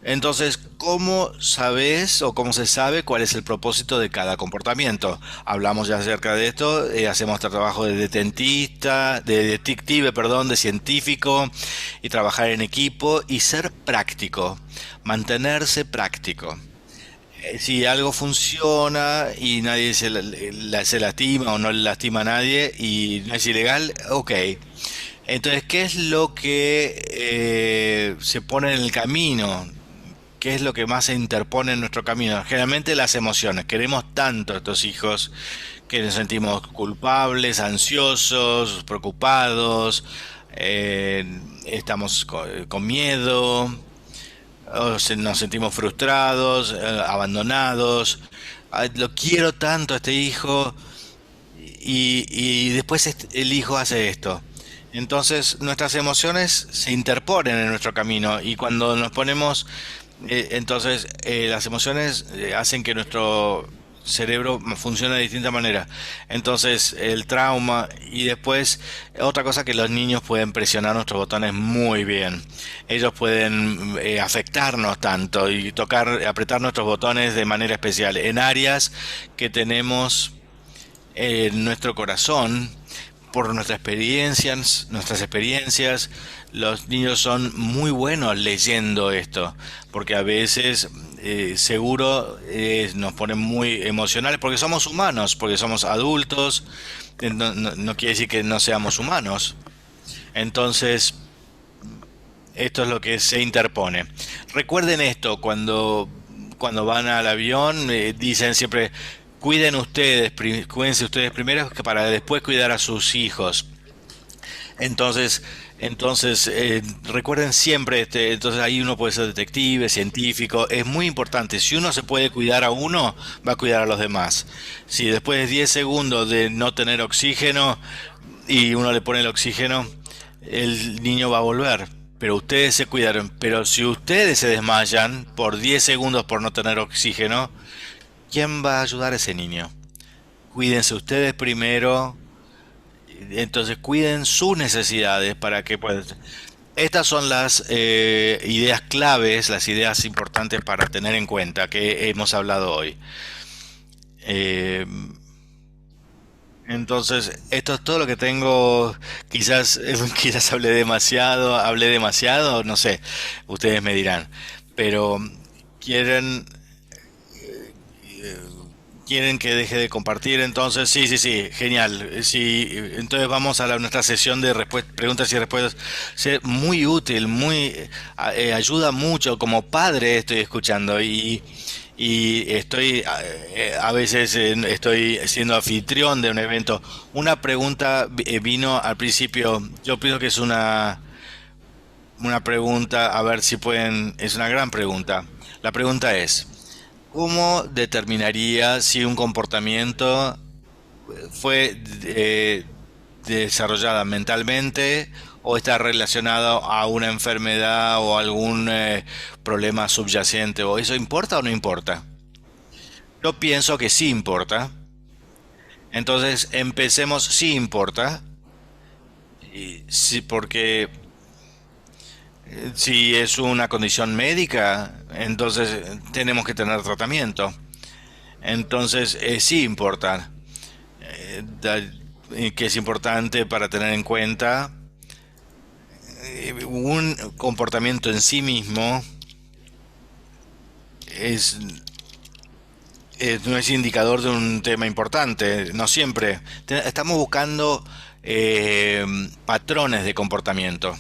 entonces, ¿cómo sabes o cómo se sabe cuál es el propósito de cada comportamiento? Hablamos ya acerca de esto, hacemos este trabajo de detentista, de detective, perdón, de científico y trabajar en equipo y ser práctico, mantenerse práctico. Si algo funciona y nadie se lastima o no le lastima a nadie y no es ilegal, ok. Entonces, ¿qué es lo que se pone en el camino? ¿Qué es lo que más se interpone en nuestro camino? Generalmente las emociones. Queremos tanto a estos hijos que nos sentimos culpables, ansiosos, preocupados, estamos con miedo, nos sentimos frustrados, abandonados. Ay, lo quiero tanto a este hijo y después el hijo hace esto. Entonces nuestras emociones se interponen en nuestro camino y cuando nos ponemos, entonces las emociones hacen que nuestro cerebro funcione de distinta manera. Entonces el trauma y después otra cosa que los niños pueden presionar nuestros botones muy bien. Ellos pueden afectarnos tanto y tocar, apretar nuestros botones de manera especial en áreas que tenemos en nuestro corazón por nuestras experiencias, los niños son muy buenos leyendo esto, porque a veces seguro nos ponen muy emocionales, porque somos humanos, porque somos adultos, no quiere decir que no seamos humanos. Entonces, esto es lo que se interpone. Recuerden esto, cuando van al avión, dicen siempre, cuídense ustedes primero que para después cuidar a sus hijos. Entonces, entonces, recuerden siempre, entonces ahí uno puede ser detective, científico, es muy importante. Si uno se puede cuidar a uno, va a cuidar a los demás. Si después de 10 segundos de no tener oxígeno y uno le pone el oxígeno, el niño va a volver. Pero ustedes se cuidaron. Pero si ustedes se desmayan por 10 segundos por no tener oxígeno, ¿quién va a ayudar a ese niño? Cuídense ustedes primero, entonces cuiden sus necesidades para que puedan. Estas son las ideas claves, las ideas importantes para tener en cuenta que hemos hablado hoy. Eh, entonces, esto es todo lo que tengo. Quizás, quizás hablé demasiado, no sé, ustedes me dirán. Pero quieren ¿quieren que deje de compartir? Entonces, sí, sí, sí, genial. Sí, entonces vamos a nuestra sesión de preguntas y respuestas. Sí, muy útil, ayuda mucho. Como padre estoy escuchando y estoy a veces estoy siendo anfitrión de un evento. Una pregunta vino al principio. Yo pienso que es una pregunta, a ver si pueden. Es una gran pregunta. La pregunta es. ¿Cómo determinaría si un comportamiento fue desarrollada mentalmente o está relacionado a una enfermedad o algún problema subyacente? ¿O eso importa o no importa? Yo pienso que sí importa. Entonces empecemos, sí importa. Y sí, porque si es una condición médica, entonces tenemos que tener tratamiento. Entonces, sí importa, que es importante para tener en cuenta un comportamiento en sí mismo es, no es indicador de un tema importante, no siempre. Estamos buscando patrones de comportamiento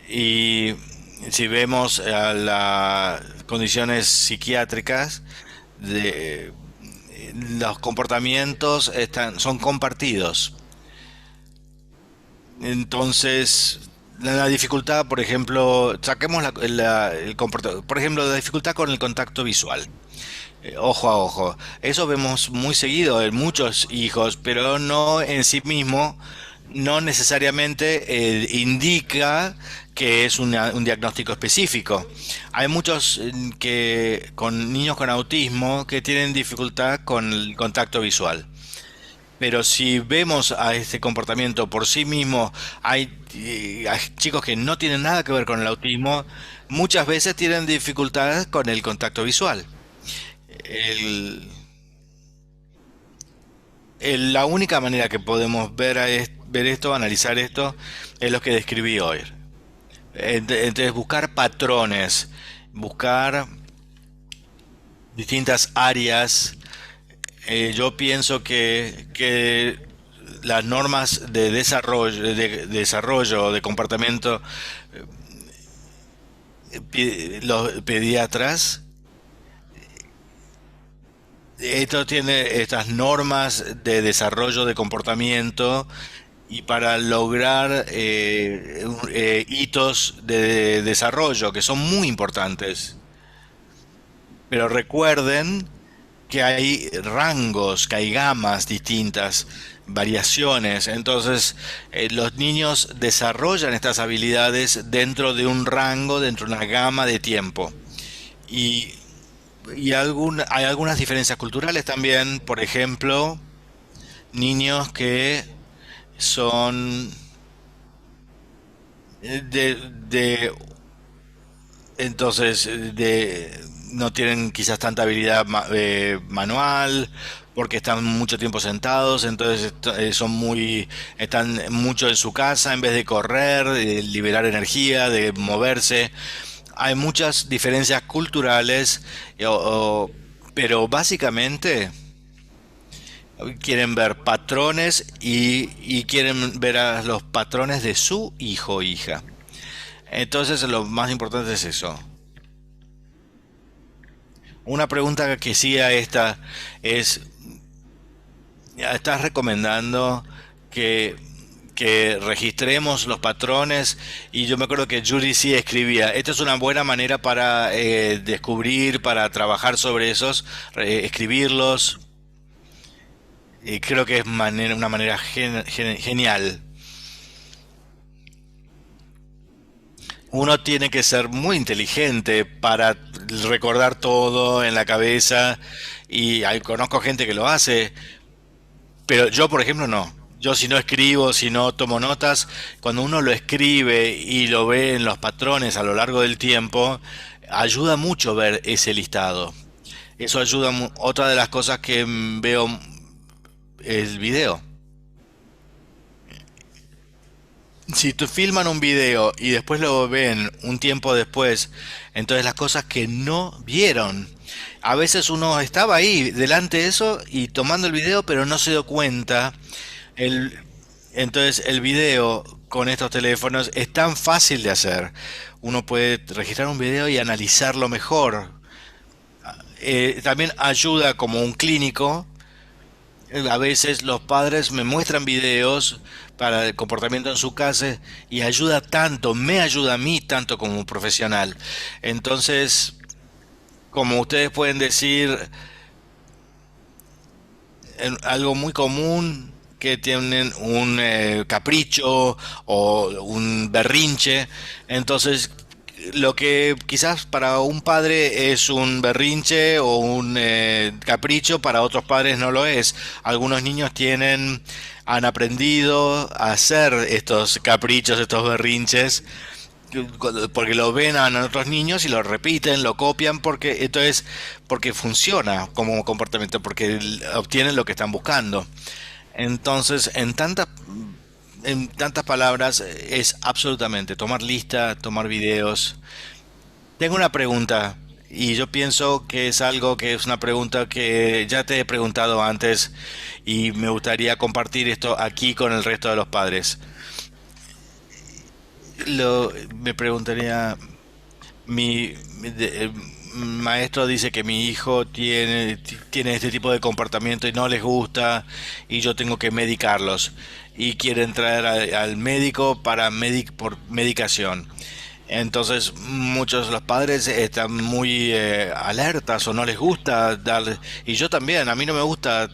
y si vemos a las condiciones psiquiátricas, de, los comportamientos son compartidos. Entonces, la dificultad, por ejemplo, saquemos por ejemplo, la dificultad con el contacto visual, ojo a ojo. Eso vemos muy seguido en muchos hijos, pero no en sí mismo, no necesariamente indica que es un diagnóstico específico. Hay muchos con niños con autismo que tienen dificultad con el contacto visual. Pero si vemos a este comportamiento por sí mismo, hay chicos que no tienen nada que ver con el autismo, muchas veces tienen dificultades con el contacto visual. El- la única manera que podemos ver esto, analizar esto, es lo que describí hoy. Entonces, buscar patrones, buscar distintas áreas. Yo pienso que las normas de desarrollo de comportamiento, los pediatras, esto tiene estas normas de desarrollo de comportamiento y para lograr hitos de desarrollo que son muy importantes. Pero recuerden que hay rangos, que hay gamas distintas, variaciones. Entonces, los niños desarrollan estas habilidades dentro de un rango, dentro de una gama de tiempo. Y, hay algunas diferencias culturales también, por ejemplo, niños que son de entonces no tienen quizás tanta habilidad manual porque están mucho tiempo sentados, entonces están mucho en su casa en vez de correr, de liberar energía, de moverse. Hay muchas diferencias culturales, pero básicamente quieren ver patrones y quieren ver a los patrones de su hijo o hija. Entonces lo más importante es eso. Una pregunta que sí a esta es, ¿estás recomendando que, que registremos los patrones? Y yo me acuerdo que Judy sí escribía, esta es una buena manera para descubrir, para trabajar sobre esos, escribirlos. Y creo que es una manera genial. Uno tiene que ser muy inteligente para recordar todo en la cabeza y conozco gente que lo hace, pero yo, por ejemplo, no. Yo si no escribo, si no tomo notas, cuando uno lo escribe y lo ve en los patrones a lo largo del tiempo, ayuda mucho ver ese listado. Eso ayuda. Otra de las cosas que veo el video. Si tú filman un video y después lo ven un tiempo después, entonces las cosas que no vieron. A veces uno estaba ahí delante de eso y tomando el video, pero no se dio cuenta. El, entonces el video con estos teléfonos es tan fácil de hacer. Uno puede registrar un video y analizarlo mejor. También ayuda como un clínico. A veces los padres me muestran videos para el comportamiento en su casa y ayuda tanto, me ayuda a mí tanto como profesional. Entonces, como ustedes pueden decir, algo muy común que tienen un capricho o un berrinche, entonces lo que quizás para un padre es un berrinche o un capricho, para otros padres no lo es. Algunos niños han aprendido a hacer estos caprichos, estos berrinches, porque lo ven a otros niños y lo repiten, lo copian, porque funciona como comportamiento, porque obtienen lo que están buscando. Entonces, en tantas palabras, es absolutamente tomar lista, tomar videos. Tengo una pregunta y yo pienso que es algo que es una pregunta que ya te he preguntado antes y me gustaría compartir esto aquí con el resto de los padres. Me preguntaría, mi maestro dice que mi hijo tiene este tipo de comportamiento y no les gusta y yo tengo que medicarlos y quieren traer al médico por medicación. Entonces muchos de los padres están muy alertas o no les gusta darle, y yo también, a mí no me gusta,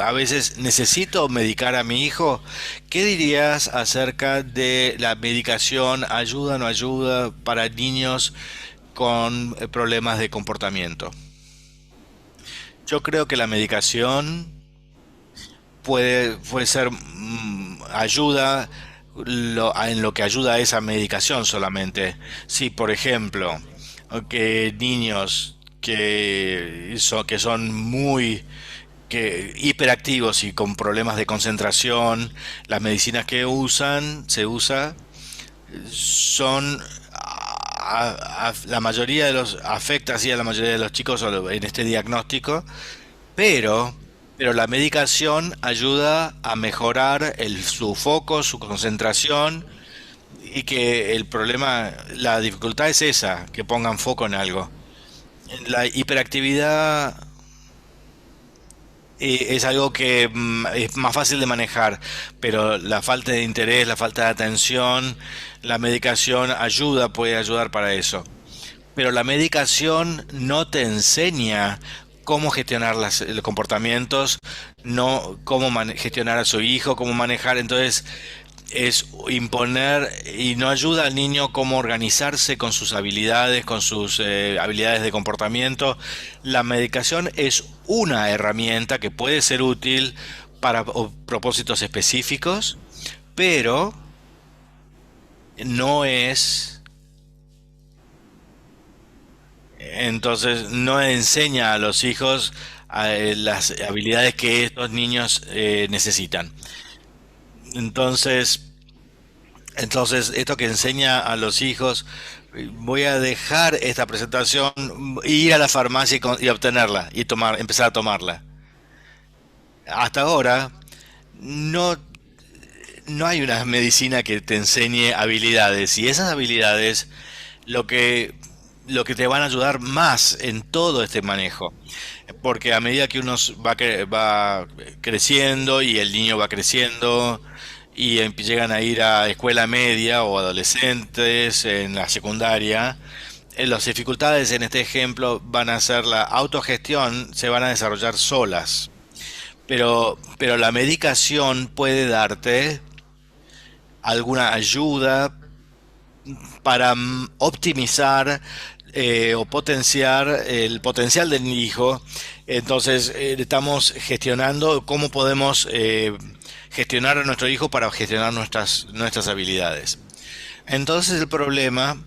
a veces necesito medicar a mi hijo. ¿Qué dirías acerca de la medicación, ayuda o no ayuda para niños con problemas de comportamiento? Yo creo que la medicación puede ser ayuda en lo que ayuda a esa medicación solamente. Si, por ejemplo, que niños que son muy hiperactivos y con problemas de concentración, las medicinas que se usa son la mayoría de los afecta así a la mayoría de los chicos en este diagnóstico, pero la medicación ayuda a mejorar su foco, su concentración y que la dificultad es esa, que pongan foco en algo. La hiperactividad es algo que es más fácil de manejar, pero la falta de interés, la falta de atención, la medicación puede ayudar para eso. Pero la medicación no te enseña cómo gestionar los comportamientos, no cómo gestionar a su hijo, cómo manejar. Entonces, es imponer y no ayuda al niño cómo organizarse con sus habilidades, con sus habilidades de comportamiento. La medicación es una herramienta que puede ser útil para propósitos específicos, pero no es, entonces no enseña a los hijos las habilidades que estos niños necesitan. Entonces, esto que enseña a los hijos, voy a dejar esta presentación, ir a la farmacia y obtenerla y empezar a tomarla. Hasta ahora no, no hay una medicina que te enseñe habilidades y esas habilidades lo que lo que te van a ayudar más en todo este manejo, porque a medida que va creciendo y el niño va creciendo y llegan a ir a escuela media o adolescentes en la secundaria, las dificultades en este ejemplo van a ser la autogestión, se van a desarrollar solas. Pero la medicación puede darte alguna ayuda para optimizar o potenciar el potencial del hijo. Entonces, estamos gestionando cómo podemos gestionar a nuestro hijo para gestionar nuestras habilidades. Entonces, el problema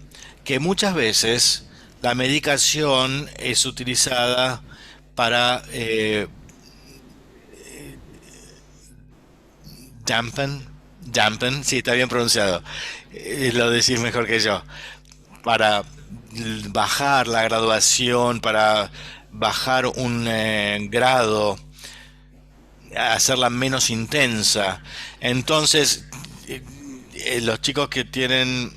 que muchas veces la medicación es utilizada para dampen, dampen, sí, está bien pronunciado, lo decís mejor que yo, para bajar la graduación, para bajar un grado, hacerla menos intensa. Entonces, los chicos que tienen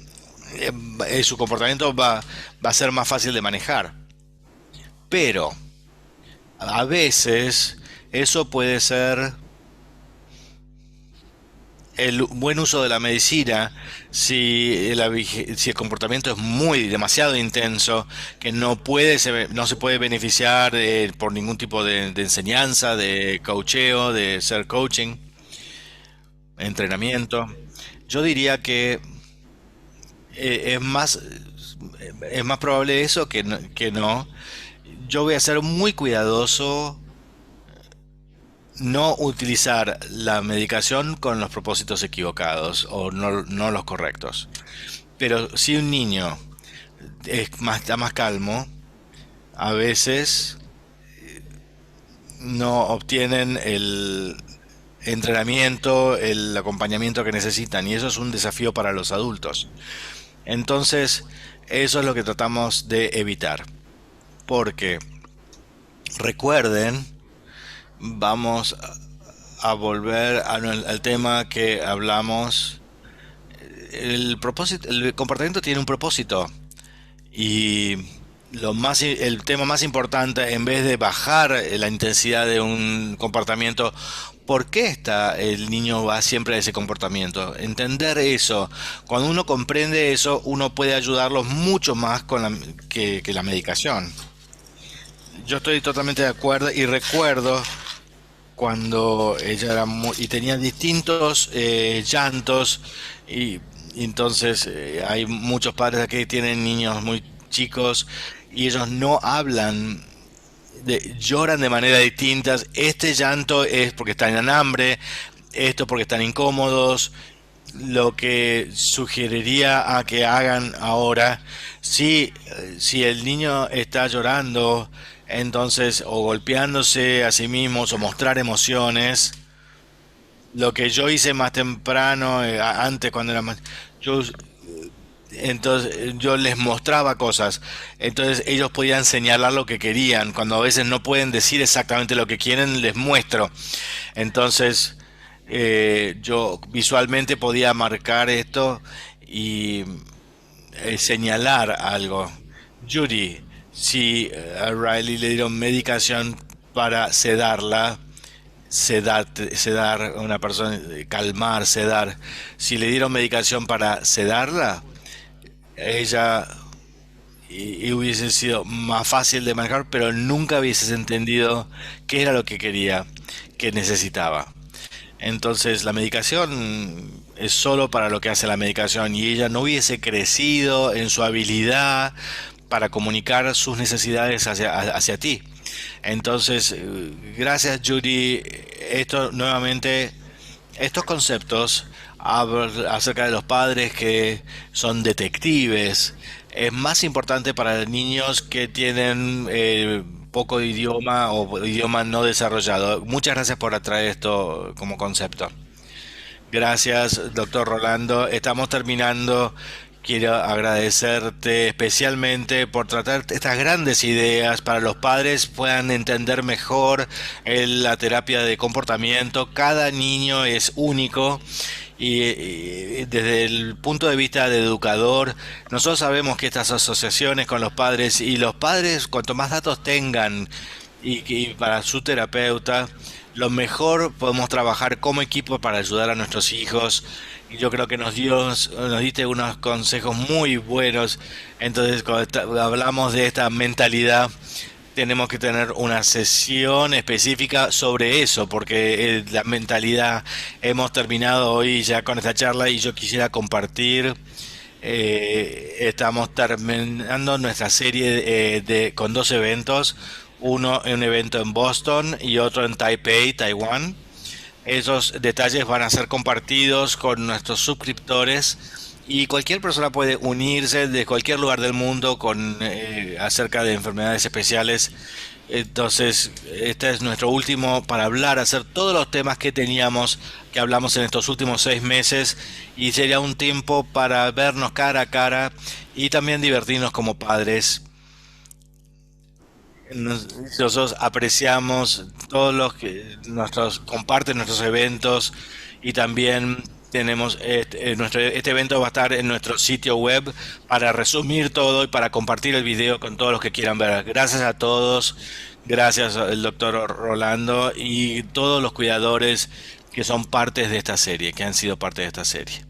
su comportamiento va a ser más fácil de manejar. Pero a veces eso puede ser el buen uso de la medicina si si el comportamiento es muy demasiado intenso, que no se puede beneficiar por ningún tipo de enseñanza, de coacheo, de ser coaching, entrenamiento. Yo diría que es más probable eso que no. Yo voy a ser muy cuidadoso no utilizar la medicación con los propósitos equivocados o no los correctos. Pero si un niño está más calmo, a veces no obtienen el entrenamiento, el acompañamiento que necesitan y eso es un desafío para los adultos. Entonces, eso es lo que tratamos de evitar. Porque recuerden, vamos a volver al tema que hablamos. El comportamiento tiene un propósito y el tema más importante, en vez de bajar la intensidad de un comportamiento, ¿por qué el niño va siempre a ese comportamiento? Entender eso. Cuando uno comprende eso, uno puede ayudarlos mucho más que la medicación. Yo estoy totalmente de acuerdo y recuerdo cuando ella era y tenía distintos llantos y entonces hay muchos padres aquí que tienen niños muy chicos y ellos no hablan, lloran de manera distintas. Este llanto es porque están en hambre, esto porque están incómodos. Lo que sugeriría a que hagan ahora, si el niño está llorando, entonces, o golpeándose a sí mismos, o mostrar emociones, lo que yo hice más temprano, antes cuando era más, yo, entonces yo les mostraba cosas, entonces ellos podían señalar lo que querían, cuando a veces no pueden decir exactamente lo que quieren, les muestro. Entonces, yo visualmente podía marcar esto y señalar algo. Judy, si a Riley le dieron medicación para sedarla, sedar a una persona, calmar, sedar. Si le dieron medicación para sedarla, ella y hubiese sido más fácil de manejar, pero nunca hubieses entendido qué era lo que quería, que necesitaba. Entonces la medicación es solo para lo que hace la medicación y ella no hubiese crecido en su habilidad para comunicar sus necesidades hacia ti. Entonces, gracias Judy. Esto nuevamente, estos conceptos acerca de los padres que son detectives es más importante para niños que tienen poco idioma o idioma no desarrollado. Muchas gracias por atraer esto como concepto. Gracias, doctor Rolando. Estamos terminando. Quiero agradecerte especialmente por tratar estas grandes ideas para los padres puedan entender mejor la terapia de comportamiento. Cada niño es único y desde el punto de vista de educador, nosotros sabemos que estas asociaciones con los padres y los padres, cuanto más datos tengan y para su terapeuta, lo mejor podemos trabajar como equipo para ayudar a nuestros hijos. Y yo creo que nos diste unos consejos muy buenos. Entonces, cuando hablamos de esta mentalidad, tenemos que tener una sesión específica sobre eso, porque la mentalidad, hemos terminado hoy ya con esta charla y yo quisiera compartir. Estamos terminando nuestra serie con dos eventos, uno en un evento en Boston y otro en Taipei, Taiwán. Esos detalles van a ser compartidos con nuestros suscriptores y cualquier persona puede unirse de cualquier lugar del mundo con acerca de enfermedades especiales. Entonces, este es nuestro último para hablar, hacer todos los temas que teníamos, que hablamos en estos últimos 6 meses, y sería un tiempo para vernos cara a cara y también divertirnos como padres. Nosotros apreciamos todos los que nuestros comparten nuestros eventos y también tenemos este evento va a estar en nuestro sitio web para resumir todo y para compartir el video con todos los que quieran ver. Gracias a todos, gracias al doctor Rolando y todos los cuidadores que son partes de esta serie, que han sido parte de esta serie.